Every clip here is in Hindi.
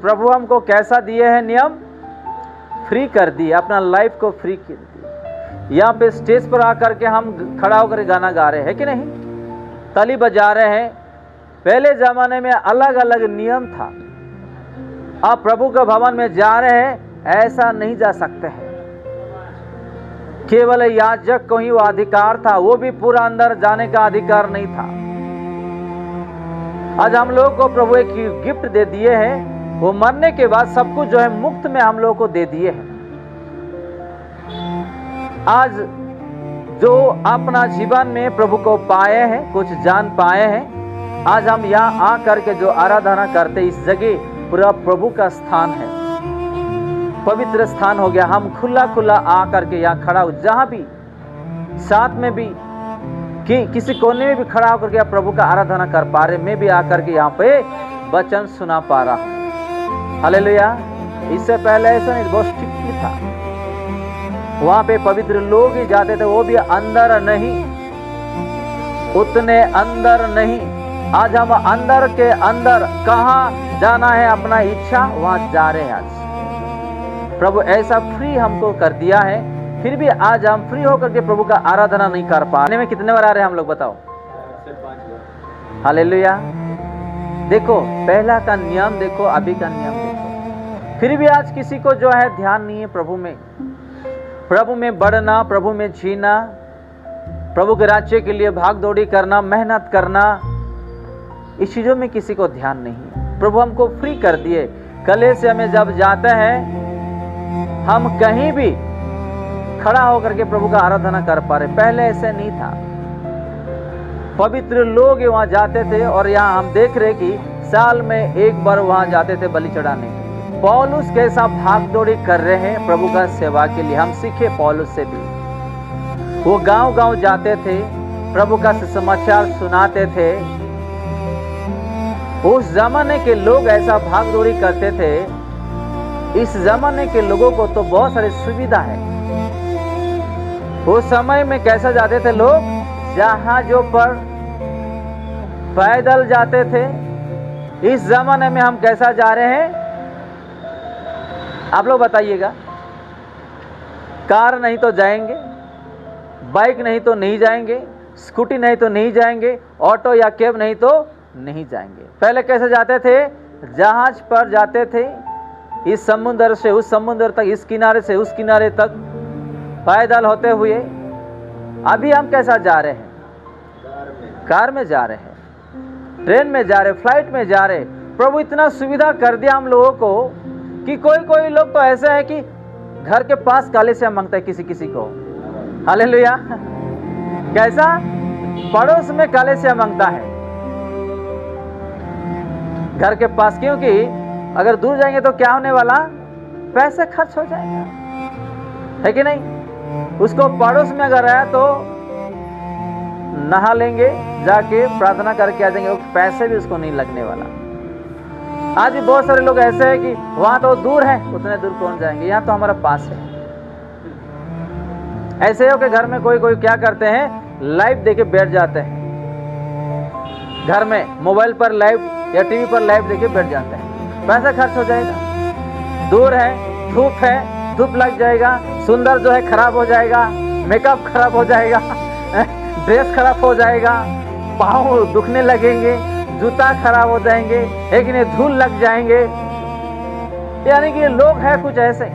प्रभु हमको कैसा दिए हैं नियम? फ्री कर दिए, अपना लाइफ को फ्री कर दिए। यहाँ पे स्टेज पर आकर के हम खड़ा होकर गाना गा रहे हैं कि नहीं, ताली बजा रहे हैं। पहले जमाने में अलग अलग नियम था। आप प्रभु के भवन में जा रहे हैं, ऐसा नहीं जा सकते हैं। केवल याजक को ही वो अधिकार था, वो भी पूरा अंदर जाने का अधिकार नहीं था। आज हम लोगों को प्रभु एक गिफ्ट दे दिए हैं, वो मरने के बाद सब कुछ जो है मुफ्त में हम लोगों को दे दिए हैं। आज जो अपना जीवन में प्रभु को पाए हैं, कुछ जान पाए हैं, आज हम यहाँ आकर के जो आराधना करते, इस जगह पूरा प्रभु का स्थान है, पवित्र स्थान हो गया। हम खुला खुला आकर के यहाँ खड़ा हो, जहां भी साथ में भी कि किसी कोने में भी खड़ा होकर के आप प्रभु का आराधना कर पा रहे। मैं भी आकर के यहाँ पे वचन सुना पा रहा हूँ। हालेलुया। इससे पहले ऐसा नहीं, बहुत स्ट्रिक्ट था। वहां पे पवित्र लोग ही जाते थे, वो भी अंदर नहीं, उतने अंदर नहीं। आज हम अंदर के अंदर कहाँ जाना है, अपना इच्छा वहां जा रहे हैं। आज प्रभु ऐसा फ्री हमको कर दिया है, फिर भी आज हम फ्री होकर के प्रभु का आराधना नहीं कर पा रहे। में कितने बार आ रहे हैं हम लोग, बताओ? 5 बार। हालेलुया। देखो पहला का नियम देखो, अभी का नियम देखो। फिर भी आज किसी को जो है ध्यान नहीं है प्रभु में बढ़ना, प्रभु में जीना, प्रभु के राज्य के लिए भाग दौड़ी करना, मेहनत करना, इस चीजों में किसी को ध्यान नहीं है। प्रभु हमको फ्री कर दिए। कले से हमें जब जाते हैं, हम कहीं भी खड़ा होकर के प्रभु का आराधना कर पा रहे। पहले ऐसे नहीं था। पवित्र लोग वहां जाते थे, और यहाँ हम देख रहे कि साल में एक बार वहां जाते थे बलि चढ़ाने। पौलुस कैसा भाग दौड़ी कर रहे हैं प्रभु का सेवा के लिए, हम सीखे पौलुस से भी। वो गांव गांव जाते थे, प्रभु का समाचार सुनाते थे। उस जमाने के लोग ऐसा भाग दौड़ी करते थे। इस जमाने के लोगों को तो बहुत सारी सुविधा है। उस समय में कैसा जाते थे लोग? जहाजों पर, पैदल जाते थे। इस जमाने में हम कैसा जा रहे हैं, आप लोग बताइएगा? कार नहीं तो जाएंगे, बाइक नहीं तो नहीं जाएंगे, स्कूटी नहीं तो नहीं जाएंगे, ऑटो या कैब नहीं तो नहीं जाएंगे। पहले कैसे जाते थे? जहाज पर जाते थे, इस समुद्र से उस समुद्र तक, इस किनारे से उस किनारे तक, पैदल होते हुए। अभी हम कैसा जा रहे हैं? कार में जा रहे हैं, ट्रेन में जा रहे, फ्लाइट में जा रहे। प्रभु इतना सुविधा कर दिया हम लोगों को कि कोई लोग तो ऐसे है कि घर के पास कलीसिया मांगता है किसी को। हालेलुया। कैसा? पड़ोस में कलीसिया मांगता है घर के पास, क्योंकि अगर दूर जाएंगे तो क्या होने वाला? पैसे खर्च हो जाएगा, है कि नहीं? उसको पड़ोस में अगर है तो नहा लेंगे, जाके प्रार्थना करके आ जाएंगे, पैसे भी उसको नहीं लगने वाला। आज भी बहुत सारे लोग ऐसे हैं कि वहां तो दूर है, उतने दूर कौन जाएंगे, यहाँ तो हमारा पास है। ऐसे हो कि घर में कोई क्या करते हैं, लाइव देके बैठ जाते हैं। घर में मोबाइल पर लाइव या टीवी पर लाइव देके बैठ जाते हैं, पैसा खर्च हो जाएगा। दूर है, धूप लग जाएगा, सुंदर जो है खराब हो जाएगा, मेकअप खराब हो जाएगा, ड्रेस खराब हो जाएगा, पाँव दुखने लगेंगे, जूता खराब हो जाएंगे, एक नहीं धूल लग जाएंगे। यानी कि लोग हैं कुछ ऐसे,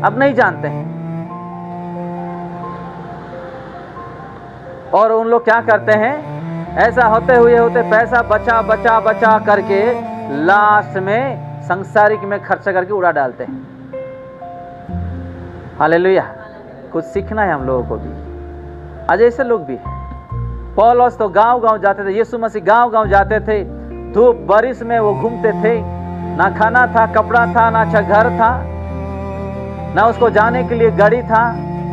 अब नहीं जानते हैं। और उन लोग क्या करते हैं? ऐसा होते पैसा बचा करके लास्ट में संसारिक में खर्च करके उड़ा डालते हैं। हालेलुया। कुछ सीखना है हम लोगों को भी। आज ऐसे लोग भी हैं। पौलुस तो गांव जाते थे, यीशु मसीह गांव जाते थे। धूप बारिश में वो घूमते थे, ना खाना था, कपड़ा था, ना अच्छा घर था, ना उसको जाने के लिए गाड़ी था,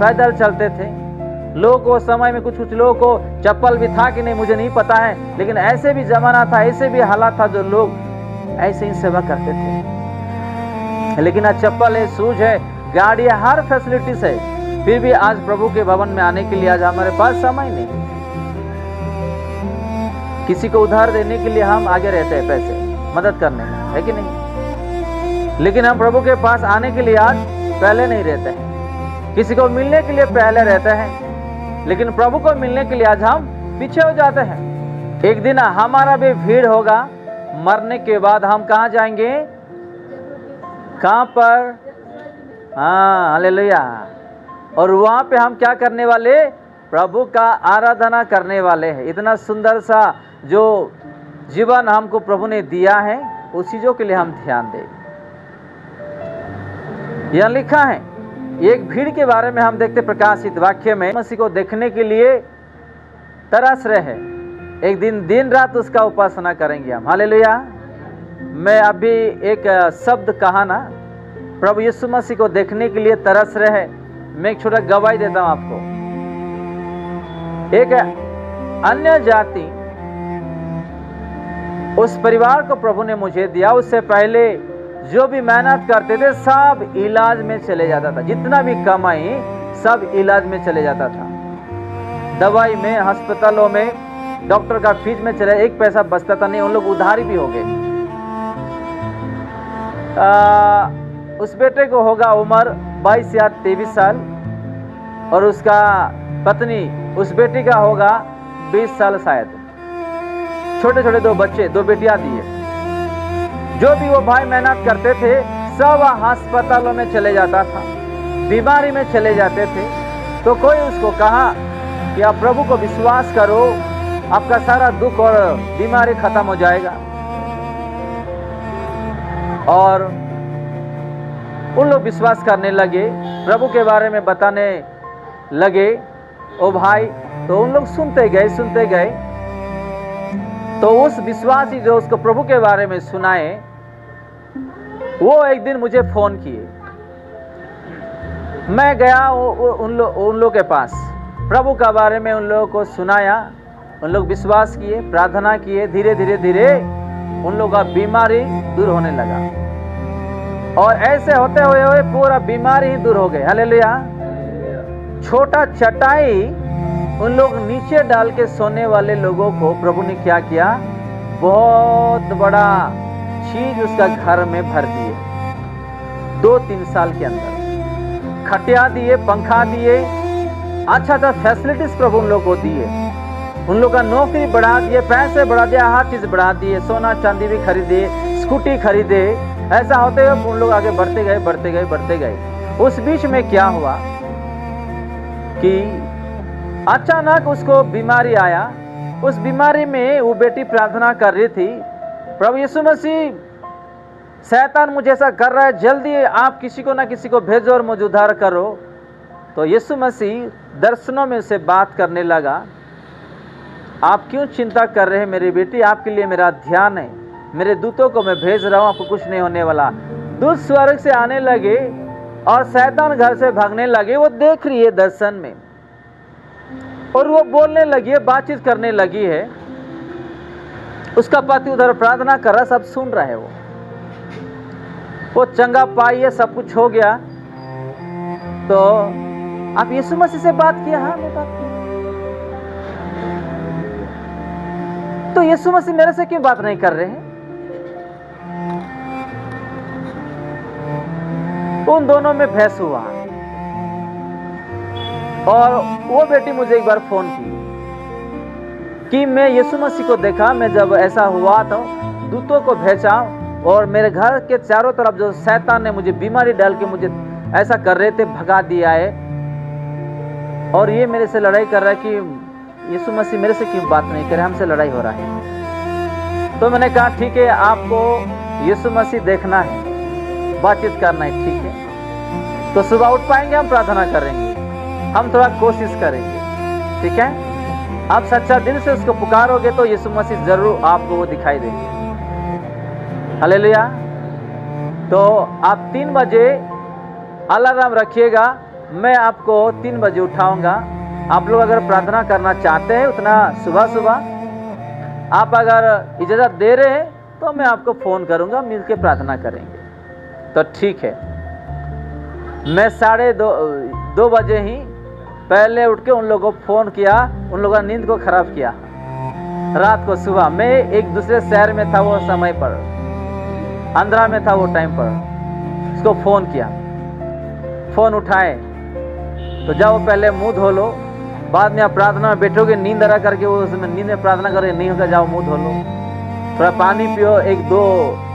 पैदल चलते थे। लोगों को समय में कुछ लोगों को चप्पल भी था कि नहीं मुझे नहीं पता है, लेकिन ऐसे भी जमाना था, ऐसे भी हालात था, जो लोग ऐसे ही सेवा करते थे। लेकिन आज चप्पल है, शूज है, गाड़ी है, हर फैसिलिटीज है, फिर भी आज प्रभु के भवन में आने के लिए आज हमारे पास समय नहीं। किसी को उधार देने के लिए हम आगे रहते हैं, पैसे मदद करने में, है कि नहीं? लेकिन हम प्रभु के पास आने के लिए आज पहले नहीं रहते हैं। किसी को मिलने के लिए पहले रहते हैं, लेकिन प्रभु को मिलने के लिए आज हम पीछे हो जाते हैं। एक दिन हमारा भी भीड़ होगा, मरने के बाद हम कहाँ जाएंगे? कहाँ पर? हाँ, हालेलुया। और वहाँ पे हम क्या करने वाले? प्रभु का आराधना करने वाले हैं। इतना सुंदर सा जो जीवन हमको प्रभु ने दिया है, उस चीज़ों के लिए हम ध्यान दें। यह लिखा है, एक भीड़ के बारे में हम देखते प्रकाशित वाक्य में, मसीह को देखने के लिए तरस रहे हैं। एक दिन दिन रात उसका उपासना करेंगे हम। हालेलुया। मैं अभी एक शब्द कहा ना, प्रभु यीशु मसीह को देखने के लिए तरस रहे। मैं एक छोटा गवाही देता हूं आपको। एक अन्य जाति, उस परिवार को प्रभु ने मुझे दिया। उससे पहले जो भी मेहनत करते थे सब इलाज में चले जाता था। जितना भी कमाई सब इलाज में चले जाता था, दवाई में, अस्पतालों में, डॉक्टर का फीस में चले, एक पैसा बचता था नहीं। उन लोग उधारी भी हो गए। उस बेटे को होगा उम्र 22 या 23 साल और उसका पत्नी, उस बेटी का होगा 20 साल शायद। छोटे छोटे 2 बच्चे, 2 बेटियां दिए। जो भी वो भाई मेहनत करते थे सब अस्पतालों में चले जाता था, बीमारी में चले जाते थे। तो कोई उसको कहा कि आप प्रभु को विश्वास करो, आपका सारा दुख और बीमारी खत्म हो जाएगा। और उन लोग विश्वास करने लगे, प्रभु के बारे में बताने लगे ओ भाई। तो उन लोग सुनते गए। तो उस विश्वासी जो उसको प्रभु के बारे में सुनाए, वो एक दिन मुझे फोन किए। मैं गया उन लोगों के पास, प्रभु के बारे में उन लोगों को सुनाया। उन लोग विश्वास किए, प्रार्थना किए। धीरे धीरे उन लोगों का बीमारी दूर होने लगा और ऐसे होते हुए पूरा बीमारी ही दूर हो गई। हालेलुया। छोटा चटाई उन लोग नीचे डाल के सोने वाले लोगों को प्रभु ने क्या किया? बहुत बड़ा चीज उसका घर में भर दिए। 2-3 साल के अंदर खटिया दिए, पंखा दिए, अच्छा फैसिलिटीज प्रभु उन लोग को दिए। उन लोग का नौकरी बढ़ा दिए, पैसे बढ़ा दिया, हर चीज बढ़ा दिए, सोना चांदी भी खरीदे, स्कूटी खरीदे। ऐसा होते हुए उन लोग आगे बढ़ते गए। उस बीच में क्या हुआ कि अचानक उसको बीमारी आया। उस बीमारी में वो बेटी प्रार्थना कर रही थी, प्रभु यीशु मसीह, शैतान मुझे ऐसा कर रहा है, जल्दी आप किसी को ना किसी को भेजो और मुझे उद्धार करो। तो यीशु मसीह दर्शनों में से बात करने लगा, आप क्यों चिंता कर रहे हैं मेरी बेटी? आपके लिए मेरा ध्यान है, मेरे दूतों को मैं भेज रहा हूं, आपको कुछ नहीं होने वाला। दूत स्वर्ग से आने लगे और शैतान घर से भागने लगे। वो देख रही है दर्शन में और वो बोलने लगी है, बातचीत करने लगी है। उसका पति उधर प्रार्थना कर रहा, सब सुन रहा है। वो चंगा पाई है, सब कुछ हो गया। तो आप यीशु मसीह से बात किया? हाँ, मैं बात किया। तो यीशु मसीह मेरे से क्यों बात नहीं कर रहे हैं? उन दोनों में बहस हुआ और वो बेटी मुझे एक बार फोन की कि मैं यीशु मसीह को देखा। मैं जब ऐसा हुआ तो दूतों को भेजा और मेरे घर के चारों तरफ जो शैतान ने मुझे बीमारी डाल के मुझे ऐसा कर रहे थे, भगा दिया है। और ये मेरे से लड़ाई कर रहा है कि यीशु मसीह मेरे से क्यों बात नहीं करे, हमसे लड़ाई हो रहा है। तो मैंने कहा ठीक है, आपको यीशु मसीह देखना है, बातचीत करना है, ठीक है। तो सुबह उठ पाएंगे, हम प्रार्थना करेंगे, हम थोड़ा कोशिश करेंगे, ठीक है। आप सच्चा दिल से उसको पुकारोगे तो यीशु मसीह जरूर आपको वो दिखाई देंगे। हालेलुया। तो आप 3 बजे अलार्म रखिएगा, मैं आपको 3 बजे उठाऊंगा। आप लोग अगर प्रार्थना करना चाहते हैं उतना सुबह आप अगर इजाज़त दे रहे हैं तो मैं आपको फ़ोन करूंगा, मिलके प्रार्थना करेंगे। तो ठीक है। मैं 2:30 बजे ही पहले उठ के उन लोगों को फ़ोन किया, उन लोगों ने नींद को ख़राब किया। रात को सुबह मैं एक दूसरे शहर में था, वो समय पर आंध्रा में था वो टाइम पर। उसको फोन किया, फोन उठाए तो जाओ पहले मुंह धो लो, बाद में आप प्रार्थना में बैठोगे, नींद आ करके वो उसमें नींद में प्रार्थना करोगे, नहीं होगा जाओ मुंह धो लो, थोड़ा पानी पियो, 1-2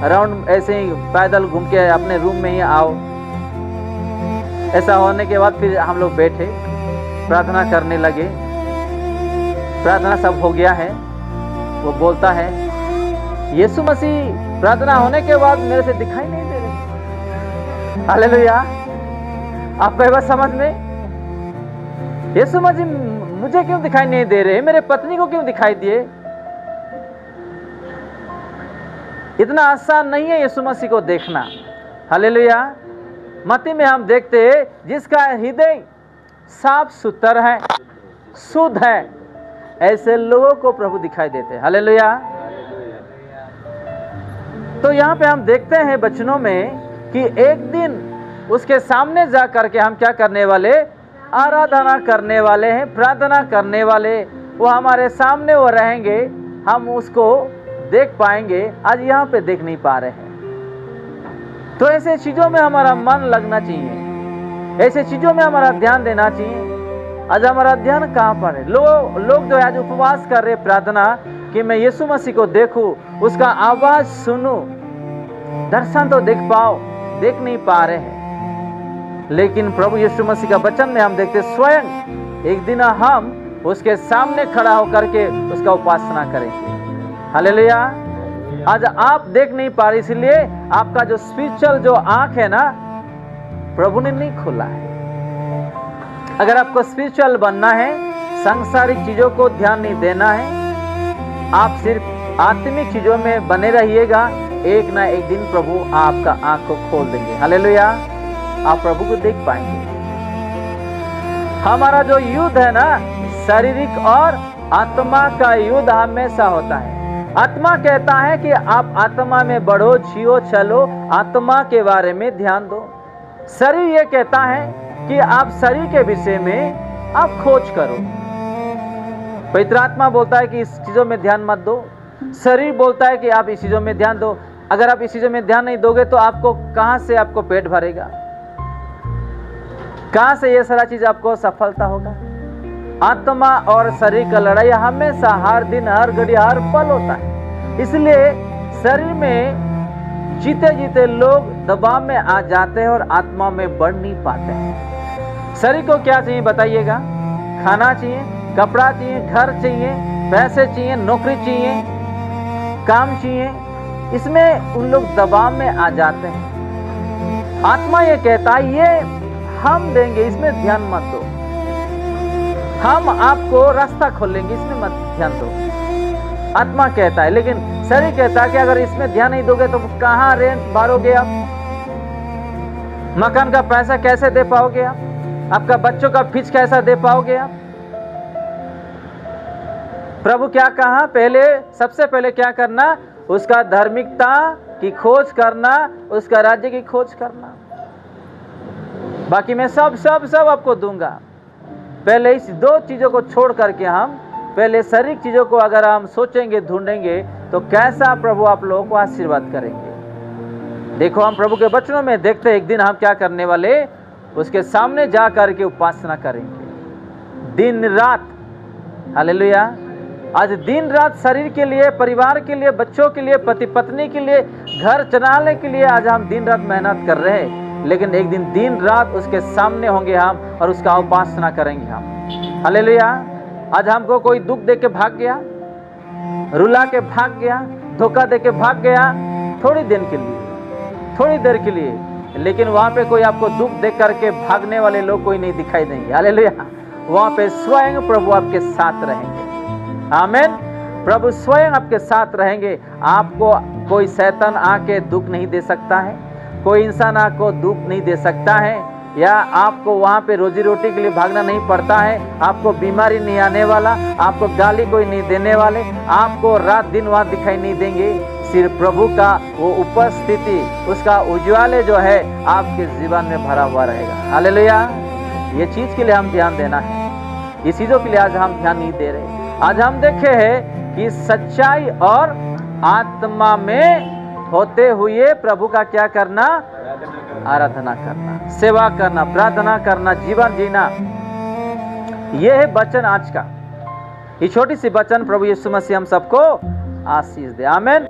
राउंड ऐसे ही पैदल घूम के अपने रूम में ही आओ। ऐसा होने के बाद फिर हम लोग बैठे, प्रार्थना करने लगे, प्रार्थना सब हो गया है। वो बोलता है, यीशु मसीह प्रार्थना होने के बाद मेरे से दिखाई नहीं दे रहे। हालेलुया। आपको ये बात समझ में? यीशु मसीह मुझे क्यों दिखाई नहीं दे रहे, मेरे पत्नी को क्यों दिखाई दिए? इतना आसान नहीं है यीशु मसीह को देखना। हालेलुया। मत्ती में हम देखते हैं जिसका हृदय साफ सुथरा है, शुद्ध है, ऐसे लोगों को प्रभु दिखाई देते हैं। हालेलुया। तो यहाँ पे हम देखते हैं वचनों में कि एक दिन उसके सामने जा करके हम क्या करने वाले, आराधना करने वाले हैं, प्रार्थना करने वाले। वो हमारे सामने वो रहेंगे, हम उसको देख पाएंगे। आज यहाँ पे देख नहीं पा रहे हैं। तो ऐसे चीजों में हमारा मन लगना चाहिए, ऐसे चीजों में हमारा ध्यान देना चाहिए। आज हमारा ध्यान कहाँ पर है? लोग जो आज उपवास कर रहे, प्रार्थना कि मैं यीशु मसीह को देखूं, उसका आवाज सुनूं, दर्शन तो देख पाओ, देख नहीं पा रहे हैं। लेकिन प्रभु यीशु मसीह का वचन में हम देखते स्वयं एक दिन हम उसके सामने खड़ा होकर के उसका उपासना करेंगे। हालेलुया। आज आप देख नहीं पा रहे, इसलिए आपका जो स्पिरिचुअल जो आंख है ना, प्रभु ने नहीं खोला है। अगर आपको स्पिरिचुअल बनना है, सांसारिक चीजों को ध्यान नहीं देना है, आप सिर्फ आत्मिक चीजों में बने रहिएगा, एक ना एक दिन प्रभु आपका आंख को खोल देंगे। हालेलुया। आप प्रभु को देख पाएंगे। हमारा जो युद्ध है ना, शारीरिक और आत्मा का युद्ध हमेशा होता है। आत्मा कहता है कि आप आत्मा में बढ़ो, जियो, चलो, आत्मा के बारे में ध्यान दो। शरीर ये कहता है कि आप शरीर के विषय में आप खोज करो। पवित्र आत्मा बोलता है कि इस चीजों में ध्यान मत दो, शरीर बोलता है कि आप इस चीजों में ध्यान दो। अगर आप इस चीजों में ध्यान नहीं दोगे तो आपको कहां से आपको पेट भरेगा, कहां से ये सारा चीज आपको सफलता होगा? आत्मा और शरीर का लड़ाई हमेशा, हर दिन, हर घड़ी, हर पल होता है। इसलिए शरीर में जीते जीते लोग दबाव में आ जाते हैं और आत्मा में बढ़ नहीं पाते हैं। शरीर को क्या चाहिए बताइएगा? खाना चाहिए, कपड़ा चाहिए, घर चाहिए, पैसे चाहिए, नौकरी चाहिए, काम चाहिए। इसमें उन लोग दबाव में आ जाते हैं। आत्मा ये कहता है ये हम देंगे, इसमें ध्यान मत दो, हम आपको रास्ता खोलेंगे, इसमें मत ध्यान दो। आत्मा कहता है। लेकिन शरीर कहता है कि अगर इसमें ध्यान नहीं दोगे तो कहां रेंट भरोगे आप, मकान का पैसा कैसे दे पाओगे आप, आपका बच्चों का फीस कैसा दे पाओगे आप? प्रभु क्या कहा? पहले, सबसे पहले क्या करना? उसका धार्मिकता की खोज करना, उसका राज्य की खोज करना, बाकी मैं सब आपको दूंगा। पहले इस 2 चीजों को छोड़ करके हम पहले शारीरिक चीजों को अगर हम सोचेंगे, ढूंढेंगे तो कैसा प्रभु आप लोगों को आशीर्वाद करेंगे। देखो हम प्रभु के वचनों में देखते एक दिन हम क्या करने वाले, उसके सामने जा करके उपासना करेंगे दिन रात। हालेलुया। आज दिन रात शरीर के लिए, परिवार के लिए, बच्चों के लिए, पति पत्नी के लिए, घर चलाने के लिए आज हम दिन रात मेहनत कर रहे हैं। लेकिन एक दिन रात उसके सामने होंगे हम और उसका उपासना करेंगे हम। हालेलुया। आज हमको कोई दुख दे के भाग गया, रुला के भाग गया, धोखा दे के भाग गया, थोड़ी देर के लिए, थोड़ी देर के लिए, लेकिन वहां पे कोई आपको दुख दे करके भागने वाले लोग कोई नहीं दिखाई देंगे। हालेलुया। वहां पे स्वयं प्रभु आपके साथ रहेंगे। आमीन। प्रभु स्वयं आपके साथ रहेंगे। आपको कोई शैतान आके दुख नहीं दे सकता है, कोई इंसान आपको दुख नहीं दे सकता है, या आपको वहाँ पे रोजी रोटी के लिए भागना नहीं पड़ता है, आपको बीमारी नहीं आने वाला, आपको गाली कोई नहीं देने वाले, आपको रात दिन वहाँ दिखाई नहीं देंगे। सिर्फ प्रभु का वो उपस्थिति, उसका उज्ज्वल जो है आपके जीवन में भरा हुआ रहेगा। हालेलुया। ये चीज के लिए हम ध्यान देना है, ये चीजों के लिए आज हम ध्यान नहीं दे रहे। आज हम देखे हैं कि सच्चाई और आत्मा में होते हुए प्रभु का क्या करना, आराधना करना, सेवा करना, प्रार्थना करना, जीवन जीना, यह है वचन आज का। ये छोटी सी वचन प्रभु यीशु मसीह हम सबको आशीष दे। आमीन।